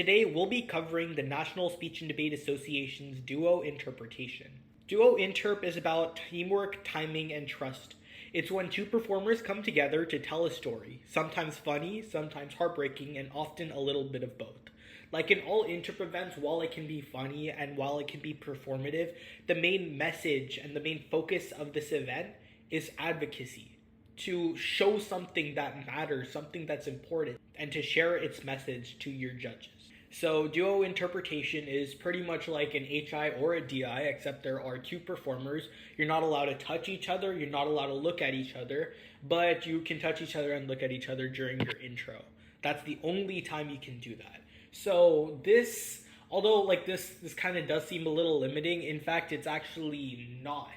Today, we'll be covering the National Speech and Debate Association's duo interpretation. Duo interp is about teamwork, timing, and trust. It's when two performers come together to tell a story, sometimes funny, sometimes heartbreaking, and often a little bit of both. Like in all interp events, while it can be funny and while it can be performative, the main message and the main focus of this event is advocacy. To show something that matters, something that's important, and to share its message to your judges. So duo interpretation is pretty much like an HI or a DI, except there are two performers. You're not allowed to touch each other, you're not allowed to look at each other, but you can touch each other and look at each other during your intro. That's the only time you can do that. So this, although this kind of does seem a little limiting, in fact, it's actually not.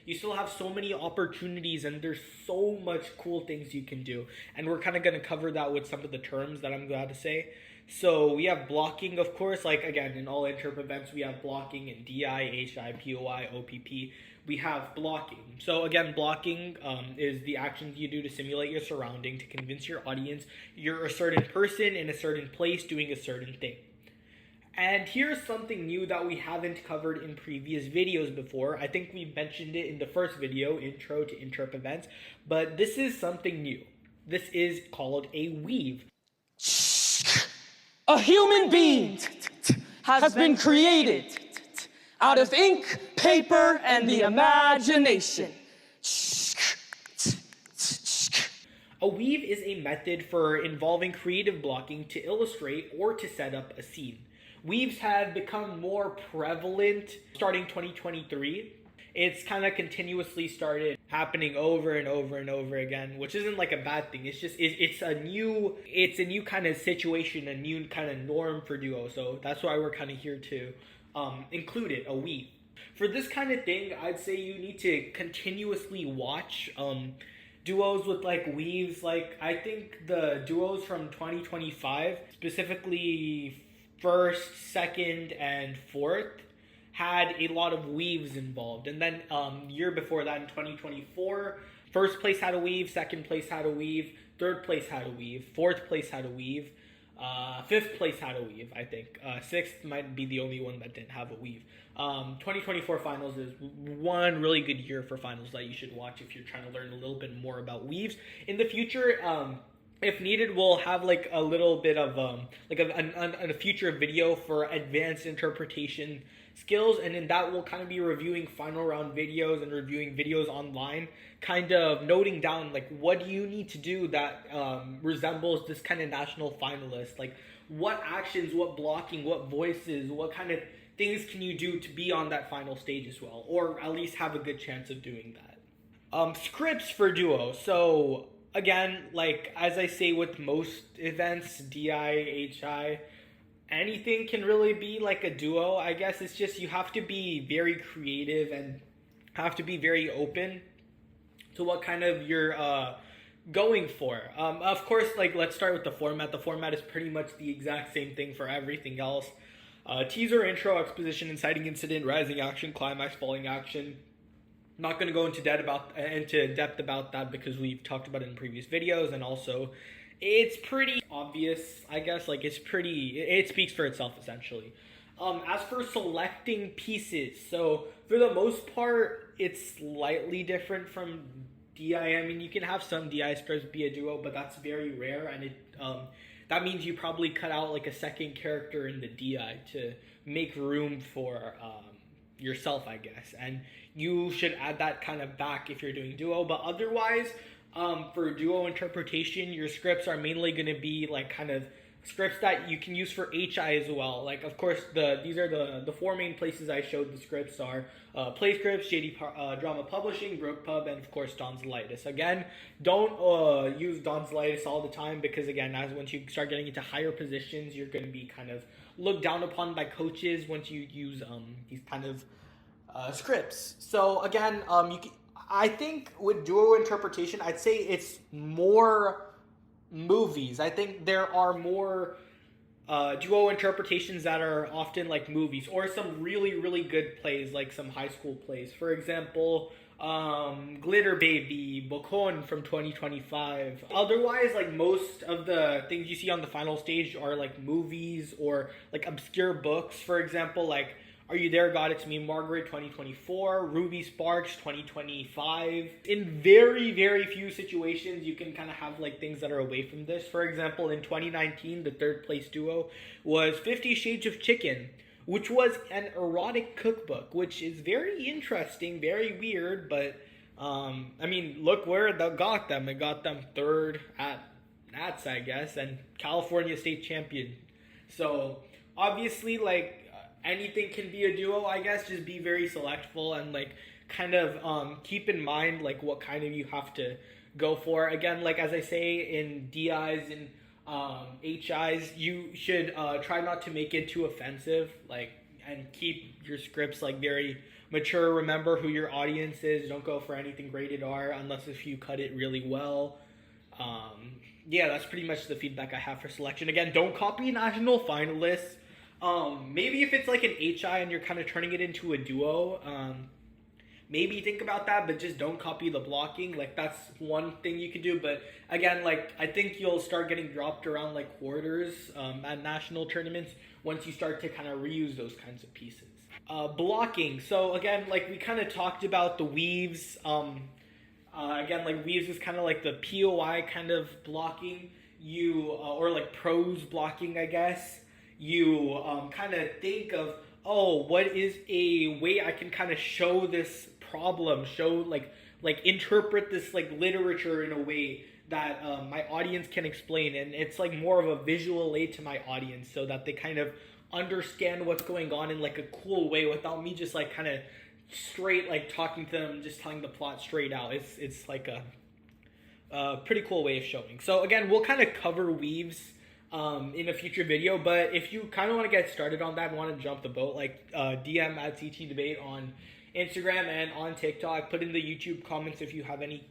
You still have so many opportunities and there's so much cool things you can do. And we're kind of going to cover that with some of the terms that I'm glad to say. So we have blocking, of course, like again, in all interp events, we have blocking in DI, HI, POI, OPP. We have blocking. So again, blocking is the actions you do to simulate your surrounding, to convince your audience you're a certain person in a certain place doing a certain thing. And here's something new that we haven't covered in previous videos before. I think we mentioned it in the first video, Intro to Interp Events, but this is something new. This is called a weave. A human being has been created out of ink, paper, and the imagination. A weave is a method for involving creative blocking to illustrate or to set up a scene. Weaves have become more prevalent starting 2023. It's kind of continuously started happening over and over and over again, which isn't like a bad thing. It's just it's a new kind of situation, a new kind of norm for duo. So that's why we're kind of here to include it, a weave. For this kind of thing, I'd say you need to continuously watch duos with like weaves. Like I think the duos from 2025, specifically first, second, and fourth, had a lot of weaves involved. And then year before that, in 2024, first place had a weave, second place had a weave, third place had a weave, fourth place had a weave, fifth place had a weave, I think. Sixth might be the only one that didn't have a weave. 2024 finals is one really good year for finals that you should watch if you're trying to learn a little bit more about weaves. In the future, if needed, we'll have like a little bit of a future video for advanced interpretation skills, and in that we'll kind of be reviewing final round videos and reviewing videos online, kind of noting down like what do you need to do that resembles this kind of national finalist, like what actions, what blocking, what voices, what kind of things can you do to be on that final stage as well, or at least have a good chance of doing that. Scripts for duo. So again, like as I say with most events, DI, HI, anything can really be like a duo. I guess it's just you have to be very creative and have to be very open to what kind of you're going for. Of course, like let's start with the format. The format is pretty much the exact same thing for everything else. Teaser, intro, exposition, inciting incident, rising action, climax, falling action. Not going to go into depth about that because we've talked about it in previous videos, and also it's pretty obvious, I guess. Like it speaks for itself essentially. As for selecting pieces, so for the most part, it's slightly different from DI. I mean, you can have some DI scripts be a duo, but that's very rare, and that means you probably cut out like a second character in the DI to make room for yourself, I guess, and you should add that kind of back if you're doing duo. But otherwise, for duo interpretation, your scripts are mainly going to be like kind of scripts that you can use for HI as well. Like, of course, these are the four main places I showed the scripts are Play Scripts, JD Drama Publishing, Brookpub, and of course Don's Lightus. Again, don't use Don's Lightus all the time because again, once you start getting into higher positions, you're going to be kind of looked down upon by coaches once you use these kind of scripts. So again, I think with duo interpretation, I'd say it's more movies. I think there are more duo interpretations that are often like movies or some really, really good plays, like some high school plays. For example, Glitter Baby, Bokon from 2025. Otherwise, like most of the things you see on the final stage are like movies or like obscure books. For example, like Are You There, God? It's Me, Margaret 2024, Ruby Sparks 2025. In very, very few situations, you can kind of have like things that are away from this. For example, in 2019, the third place duo was 50 Shades of Chicken, which was an erotic cookbook, which is very interesting, very weird, but I mean, look where it got them. It got them third at Nats, I guess, and California state champion. So obviously, like anything can be a duo, I guess. Just be very selectful and like kind of keep in mind like what kind of you have to go for. Again, like as I say in DIs and HIs, you should try not to make it too offensive, like, and keep your scripts like very mature. Remember who your audience is. Don't go for anything rated R unless if you cut it really well. Yeah, that's pretty much the feedback I have for selection. Again, don't copy national finalists. Maybe if it's like an HI and you're kind of turning it into a duo, maybe think about that, but just don't copy the blocking. Like that's one thing you could do. But again, like I think you'll start getting dropped around like quarters at national tournaments once you start to kind of reuse those kinds of pieces. Blocking. So again, like we kind of talked about the weaves. Again, like weaves is kind of like the POI kind of blocking. Or like prose blocking, I guess. You kind of think of, oh, what is a way I can kind of show this problem, interpret this like literature in a way that my audience can explain, and it's like more of a visual aid to my audience so that they kind of understand what's going on in like a cool way without me just like kind of straight like talking to them, just telling the plot straight out. It's like a pretty cool way of showing. So again, we'll kind of cover weaves in a future video, but if you kind of want to get started on that and want to jump the boat, like DM at CT Debate on Instagram and on TikTok. Put in the YouTube comments if you have any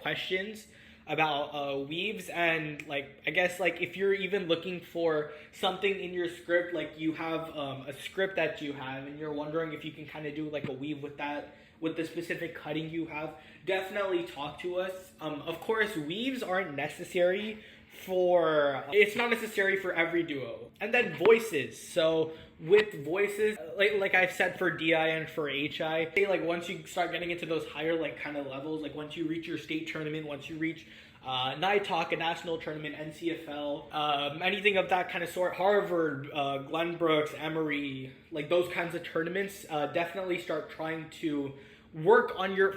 questions about weaves, and like I guess like if you're even looking for something in your script, like you have a script that you have and you're wondering if you can kind of do like a weave with that, with the specific cutting you have, definitely talk to us. Of course, weaves aren't necessary it's not necessary for every duo. And then voices. So with voices, like I've said for DI and for HI, like once you start getting into those higher like kind of levels, like once you reach your state tournament, once you reach Night Talk, a national tournament, NCFL, anything of that kind of sort, Harvard, Glenbrooks, Emory, like those kinds of tournaments, definitely start trying to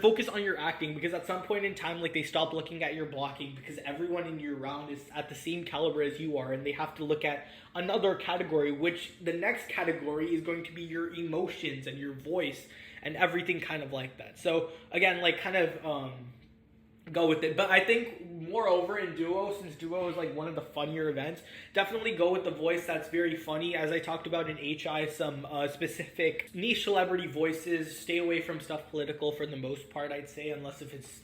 focus on your acting, because at some point in time, like they stop looking at your blocking because everyone in your round is at the same caliber as you are, and they have to look at another category, which the next category is going to be your emotions and your voice and everything kind of like that. So again, like kind of go with it. But I think moreover in duo, since duo is like one of the funnier events, definitely go with the voice that's very funny. As I talked about in HI, some specific niche celebrity voices. Stay away from stuff political for the most part, I'd say, unless if it's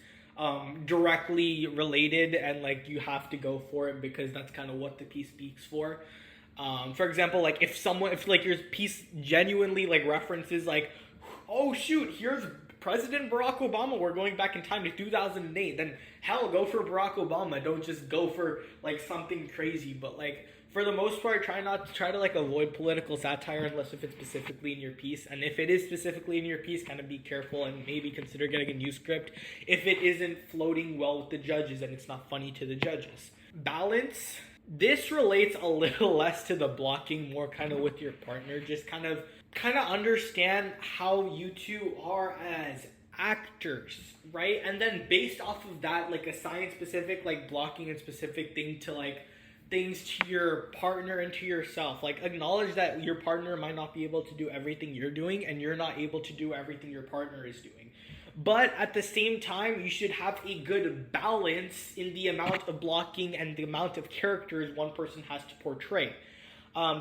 directly related and like you have to go for it because that's kind of what the piece speaks for. For example, like if like your piece genuinely like references like, oh shoot, here's President Barack Obama, we're going back in time to 2008, then hell, go for Barack Obama. Don't just go for like something crazy. But like for the most part, try to like avoid political satire unless if it's specifically in your piece. And if it is specifically in your piece, kind of be careful and maybe consider getting a new script if it isn't floating well with the judges and it's not funny to the judges. Balance. This relates a little less to the blocking, more kind of with your partner. Just kind of understand how you two are as actors, right? And then based off of that, like assign specific like blocking and specific thing to like things to your partner and to yourself. Like acknowledge that your partner might not be able to do everything you're doing and you're not able to do everything your partner is doing. But at the same time, you should have a good balance in the amount of blocking and the amount of characters one person has to portray.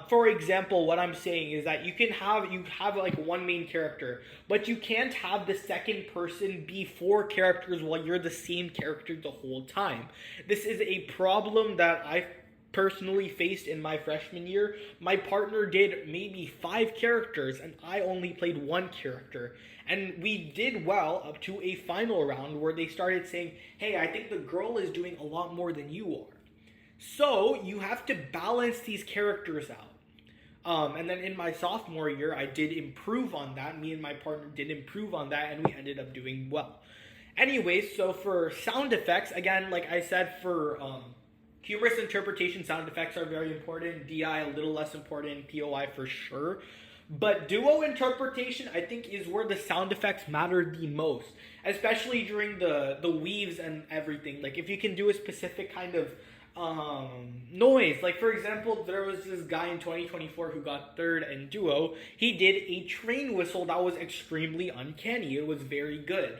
For example, what I'm saying is that you have like one main character, but you can't have the second person be four characters while you're the same character the whole time. This is a problem that I personally faced in my freshman year, my partner did maybe 5 characters and I only played 1 character. And we did well up to a final round where they started saying, hey, I think the girl is doing a lot more than you are. So you have to balance these characters out. And then in my sophomore year, I did improve on that. Me and my partner did improve on that, and we ended up doing well. Anyways, so for sound effects, again, like I said, for humorous interpretation, sound effects are very important. DI a little less important. POI for sure. But duo interpretation, I think, is where the sound effects matter the most, especially during the weaves and everything. Like if you can do a specific kind of noise, like for example, there was this guy in 2024 who got 3rd in duo. He did a train whistle that was extremely uncanny. It was very good,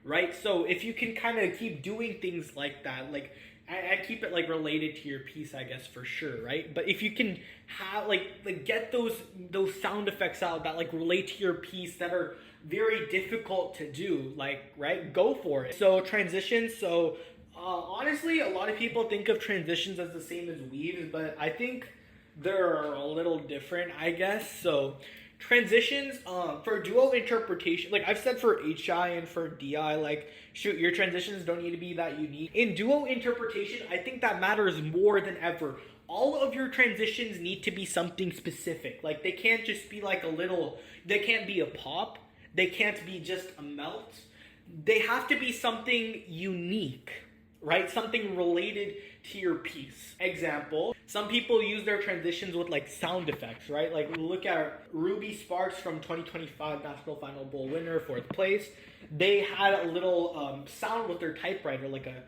right? So if you can kind of keep doing things like that, like I keep it like related to your piece, I guess, for sure, right? But if you can have like get those sound effects out that like relate to your piece that are very difficult to do, like, right, go for it. So transitions, so honestly, a lot of people think of transitions as the same as weaves, but I think they're a little different, I guess. So transitions, for duo interpretation, like I've said for HI and for DI, like, shoot, your transitions don't need to be that unique. In duo interpretation, I think that matters more than ever. All of your transitions need to be something specific. Like, they can't just be like they can't be a pop. They can't be just a melt. They have to be something unique, right? Something related to your piece. Example, some people use their transitions with like sound effects, right? Like look at Ruby Sparks from 2025 National Final Bowl winner, 4th place. They had a little sound with their typewriter, like a...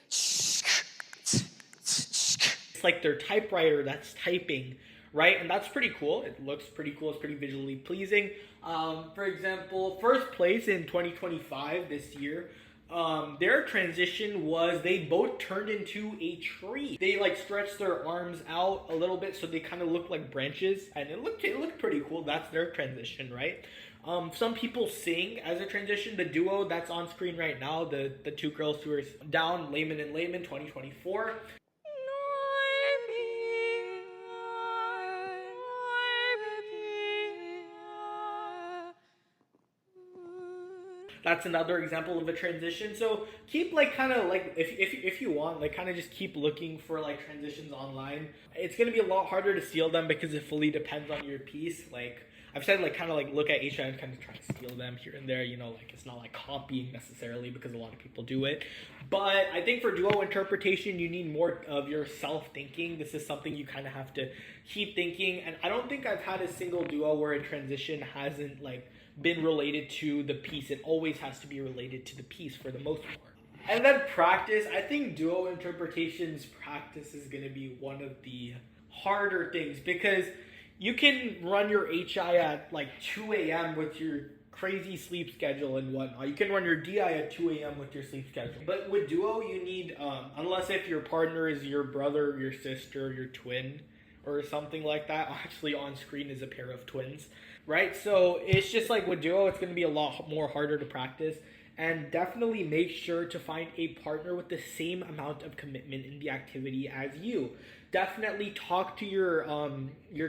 It's like their typewriter that's typing, right? And that's pretty cool. It looks pretty cool. It's pretty visually pleasing. For example, 1st place in 2025 this year, their transition was they both turned into a tree. They like stretched their arms out a little bit so they kind of look like branches, and it looked pretty cool. That's their transition, right? Some people sing as a transition. The duo that's on screen right now, the 2 girls who are down, Layman and Layman, 2024. That's another example of a transition. So keep like kind of like if you want, like kind of just keep looking for like transitions online. It's gonna be a lot harder to steal them because it fully depends on your piece. Like I've said, like kind of like look at HI and kind of try to steal them here and there. You know, like it's not like copying necessarily because a lot of people do it. But I think for duo interpretation, you need more of your self-thinking. This is something you kind of have to keep thinking. And I don't think I've had a single duo where a transition hasn't like been related to the piece. It always has to be related to the piece for the most part. And then practice. I think duo interpretations practice is going to be one of the harder things because you can run your HI at like 2 a.m. with your crazy sleep schedule and whatnot. You can run your DI at 2 a.m. with your sleep schedule. But with duo, you need, unless if your partner is your brother, your sister, your twin, or something like that. Actually, on screen is a pair of twins, right? So it's just like with duo, it's going to be a lot more harder to practice. And definitely make sure to find a partner with the same amount of commitment in the activity as you. Definitely talk to your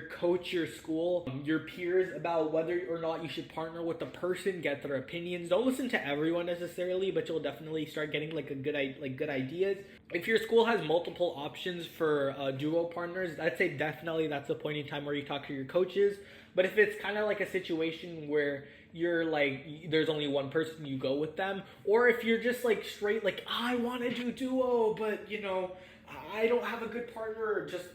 coach, your school, your peers about whether or not you should partner with the person. Get their opinions. Don't listen to everyone necessarily, but you'll definitely start getting like good ideas. If your school has multiple options for duo partners, I'd say definitely that's the point in time where you talk to your coaches. But if it's kind of like a situation where you're like, there's only one person, you go with them. Or if you're just like straight like, I want to do duo, but you know, I don't have a good partner, just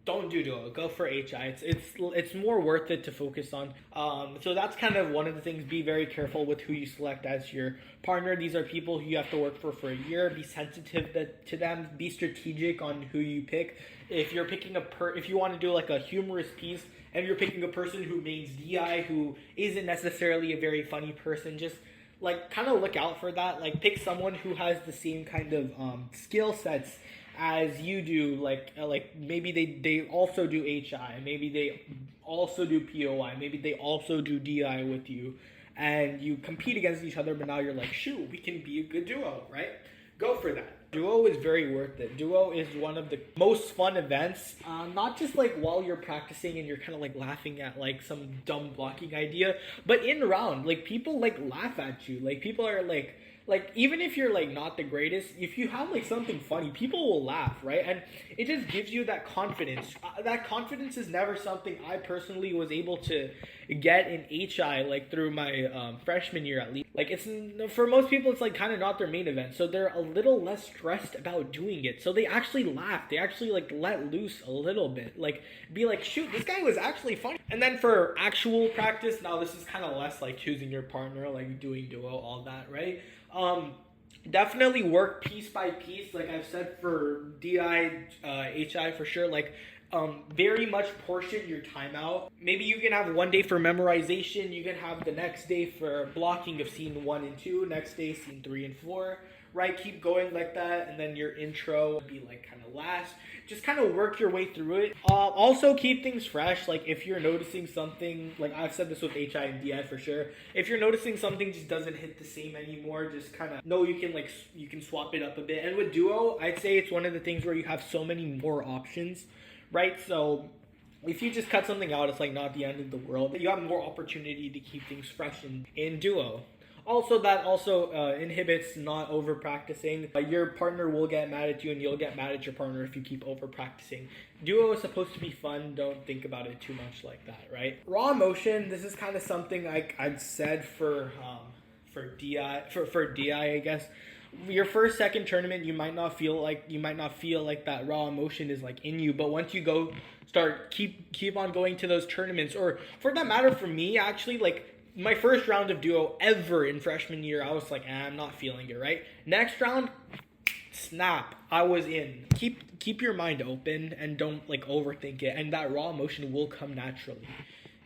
don't do duo. Go for HI. It's more worth it to focus on. So that's kind of one of the things. Be very careful with who you select as your partner. These are people who you have to work for a year. Be sensitive to them. Be strategic on who you pick. If you're picking if you want to do like a humorous piece, and you're picking a person who mains DI who isn't necessarily a very funny person, just like kind of look out for that. Like pick someone who has the same kind of skill sets as you do. Like maybe they also do HI, maybe they also do POI, maybe they also do DI with you, and you compete against each other. But now you're like, shoot, we can be a good duo, right? Go for that. Duo is very worth it. Duo is one of the most fun events. Not just like while you're practicing and you're kind of like laughing at like some dumb blocking idea, but in round, like people like laugh at you. Like people are like even if you're like not the greatest, if you have like something funny, people will laugh, right? And it just gives you that confidence. That confidence is never something I personally was able to get in HI, like through my freshman year at least. Like it's, for most people it's like kind of not their main event, so they're a little less stressed about doing it, so they actually laugh, they actually like let loose a little bit, like be like, shoot, this guy was actually funny. And then for actual practice, now this is kind of less like choosing your partner, like doing duo, all that, right? Definitely work piece by piece, like I've said for DI, HI for sure, like very much portion your time out. Maybe you can have one day for memorization, you can have the next day for blocking of scene 1 and 2, next day scene 3 and 4, right? Keep going like that, and then your intro will be like kind of last. Just kind of work your way through it. Also keep things fresh. Like if you're noticing something, like I've said this with HI and DI for sure, if you're noticing something just doesn't hit the same anymore, just kind of know you can swap it up a bit. And with duo, I'd say it's one of the things where you have so many more options, right? So if you just cut something out, it's like not the end of the world. You have more opportunity to keep things fresh in duo. Also, that also inhibits not over practicing. Your partner will get mad at you, and you'll get mad at your partner if you keep over practicing. Duo is supposed to be fun. Don't think about it too much like that, right? Raw emotion. This is kind of something I'd said for DI, for DI, I guess. Your first, second tournament, you might not feel like that raw emotion is like in you, but once you go keep on going to those tournaments, or for that matter, for me actually, like my first round of duo ever in freshman year, I was like, I'm not feeling it, right? Next round, snap, I was in. Keep your mind open and don't like overthink it, and that raw emotion will come naturally.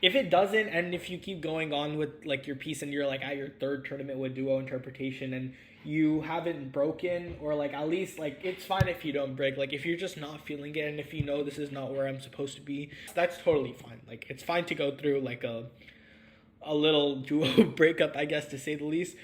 If it doesn't, and if you keep going on with like your piece and you're like at your third tournament with duo interpretation and you haven't broken, or like at least like it's fine if you don't break, like if you're just not feeling it and if you know this is not where I'm supposed to be, that's totally fine. Like it's fine to go through like a little duo breakup, I guess, to say the least.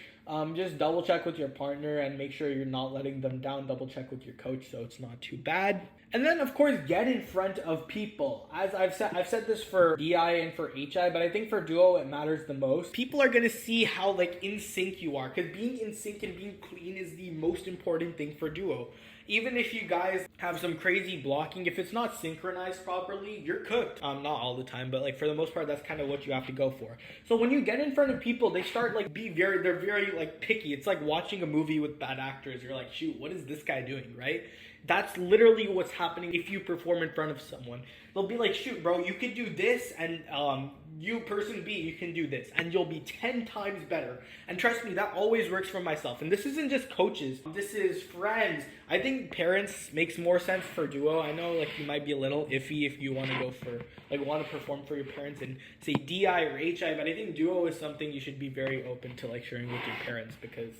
Just double check with your partner and make sure you're not letting them down. Double check with your coach so it's not too bad. And then of course get in front of people. As I've said this for DI and for HI, but I think for duo it matters the most. People are gonna see how like in sync you are, because being in sync and being clean is the most important thing for duo. Even if you guys have some crazy blocking, if it's not synchronized properly, you're cooked. Not all the time, but like for the most part, that's kind of what you have to go for. So when you get in front of people, they start like they're very like picky. It's like watching a movie with bad actors. You're like, shoot, what is this guy doing, right? That's literally what's happening if you perform in front of someone. They'll be like, shoot, bro, you could do this, and you, person B, you can do this, and you'll be 10 times better. And trust me, that always works for myself. And this isn't just coaches. This is friends. I think parents makes more sense for duo. I know like you might be a little iffy if you want to go for, like want to perform for your parents and say DI or HI, but I think duo is something you should be very open to like sharing with your parents, because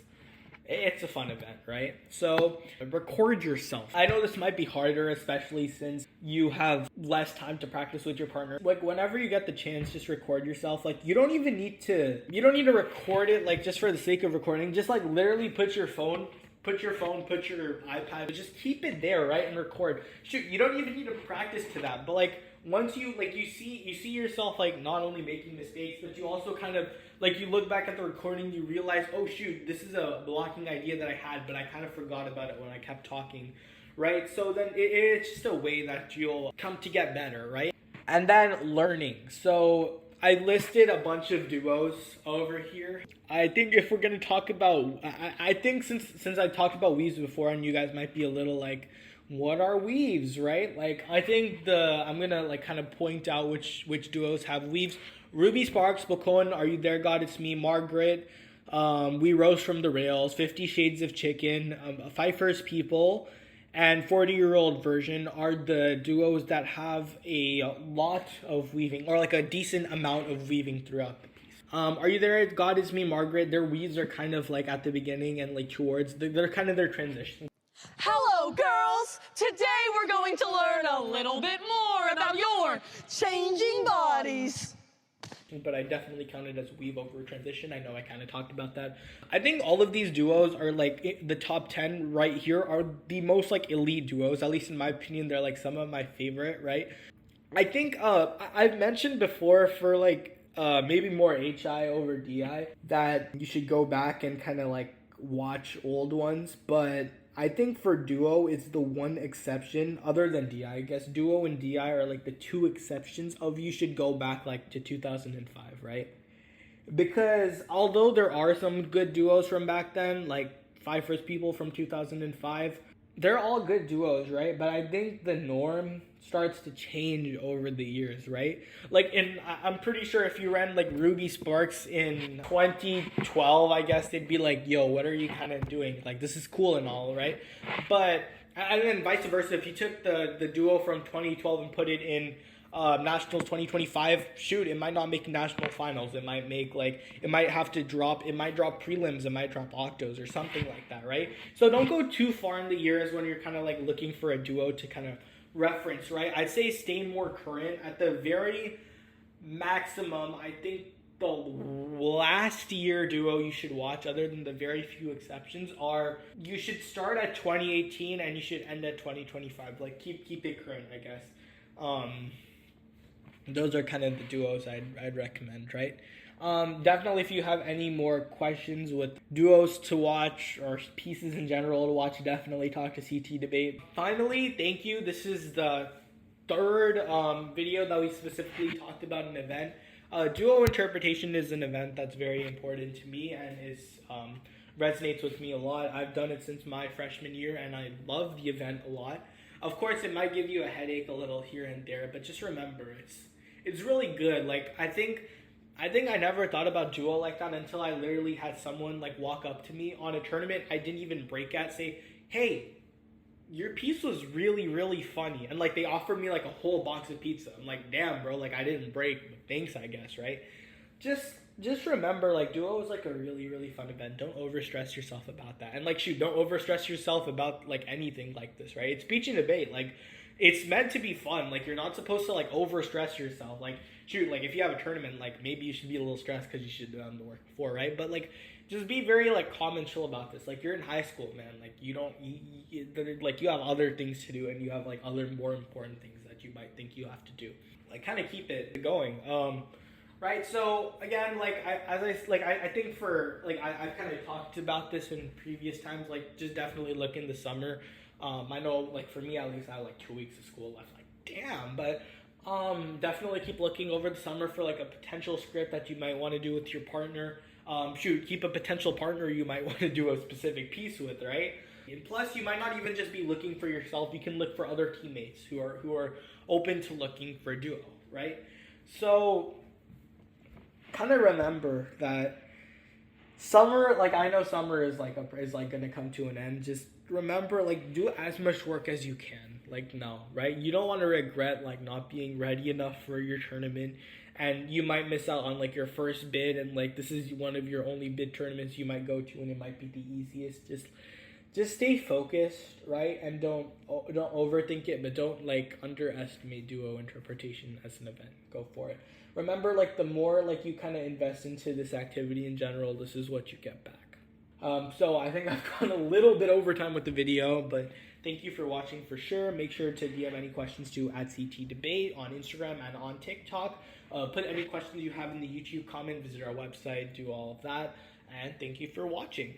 it's a fun event, right? So record yourself. I know this might be harder, especially since you have less time to practice with your partner. Like whenever you get the chance, just record yourself. Like you don't need to record it like just for the sake of recording. Just like literally put your iPad, just keep it there, right? And record. Shoot, you don't even need to practice to that. But like once you like you see yourself like not only making mistakes, but you also kind of like you look back at the recording, you realize, oh shoot, this is a blocking idea that I had, but I kind of forgot about it when I kept talking, right? So then it's just a way that you'll come to get better, right? And then learning. So I listed a bunch of duos over here. I think if we're gonna talk about, I think since I talked about weaves before, and you guys might be a little like, what are weaves, right? Like I think I'm gonna like kind of point out which duos have weaves. Ruby Sparks, Bacon, Are You There, God, It's Me, Margaret, We Rose from the Rails, 50 Shades of Chicken, Pfeiffer's People, and 40-Year-Old Version are the duos that have a lot of weaving, or like a decent amount of weaving throughout the piece. Are You There, God, It's Me, Margaret, their weaves are kind of like at the beginning and like towards, they're kind of their transition. Hello, girls! Today we're going to learn a little bit more about your changing bodies. but I definitely count it as weave over transition. I know I kind of talked about that. I think all of these duos are like the top 10 right here are the most like elite duos, at least in my opinion. They're like some of my favorite, right? I think I've mentioned before for like maybe more HI over DI that you should go back and kind of like watch old ones, but I think for duo it's the one exception other than DI. I guess duo and DI are like the two exceptions of you should go back like to 2005, right? Because although there are some good duos from back then, like Five First People from 2005, they're all good duos, right? But I think the norm starts to change over the years, right? Like I'm pretty sure if you ran like Ruby Sparks in 2012, I guess they'd be like, yo, what are you kind of doing? Like, this is cool and all, right? But, and then vice versa, if you took the duo from 2012 and put it in Nationals 2025, shoot, it might not make national finals. It might make like, it might have to drop, it might drop prelims, it might drop octos or something like that, right? So don't go too far in the years when you're kind of like looking for a duo to kind of reference, right? I'd say stay more current. At the very maximum, I think the last year duo you should watch, other than the very few exceptions, are you should start at 2018 and you should end at 2025. Like keep it current, I guess. Those are kind of the duos I'd recommend, right? Definitely, if you have any more questions with duos to watch or pieces in general to watch, definitely talk to CT Debate. Finally, thank you. This is the third video that we specifically talked about an event. Duo interpretation is an event that's very important to me and is resonates with me a lot. I've done it since my freshman year, and I love the event a lot. Of course, it might give you a headache a little here and there, but just remember, it's really good. Like, I think I never thought about duo like that until I literally had someone like walk up to me on a tournament I didn't even break at, say, hey, your piece was really, really funny. And like they offered me like a whole box of pizza. I'm like, damn, bro, like I didn't break, but thanks, I guess, right? Just remember, like, duo is like a really, really fun event. Don't overstress yourself about that. And like, shoot, don't overstress yourself about like anything like this, right? It's speech and debate. Like, it's meant to be fun. Like, you're not supposed to like overstress yourself. Like, shoot, like if you have a tournament, like maybe you should be a little stressed because you should have done the work before, right? But like, just be very like calm and chill about this. Like, you're in high school, man. Like, you have other things to do, and you have like other more important things that you might think you have to do. Like, kind of keep it going. Right, so again, like I think for like I've kind of talked about this in previous times. Like, just definitely look in the summer. I know, like for me at least, I have like 2 weeks of school left. Like, damn, but definitely keep looking over the summer for like a potential script that you might want to do with your partner. Keep a potential partner you might want to do a specific piece with, right? And plus, you might not even just be looking for yourself. You can look for other teammates who are open to looking for a duo, right? So, kind of remember that summer, like I know summer is like gonna come to an end. Just remember, like, do as much work as you can. Like, no, right? You don't want to regret like not being ready enough for your tournament, and you might miss out on like your first bid, and like this is one of your only bid tournaments you might go to, and it might be the easiest. Just stay focused, right? And don't overthink it, but don't like underestimate duo interpretation as an event. Go for it. Remember, like, the more like you kind of invest into this activity in general, this is what you get back. So I think I've gone a little bit over time with the video, but thank you for watching for sure. Make sure to DM any questions to @CTDebate on Instagram and on TikTok. Put any questions you have in the YouTube comment, visit our website, do all of that. And thank you for watching.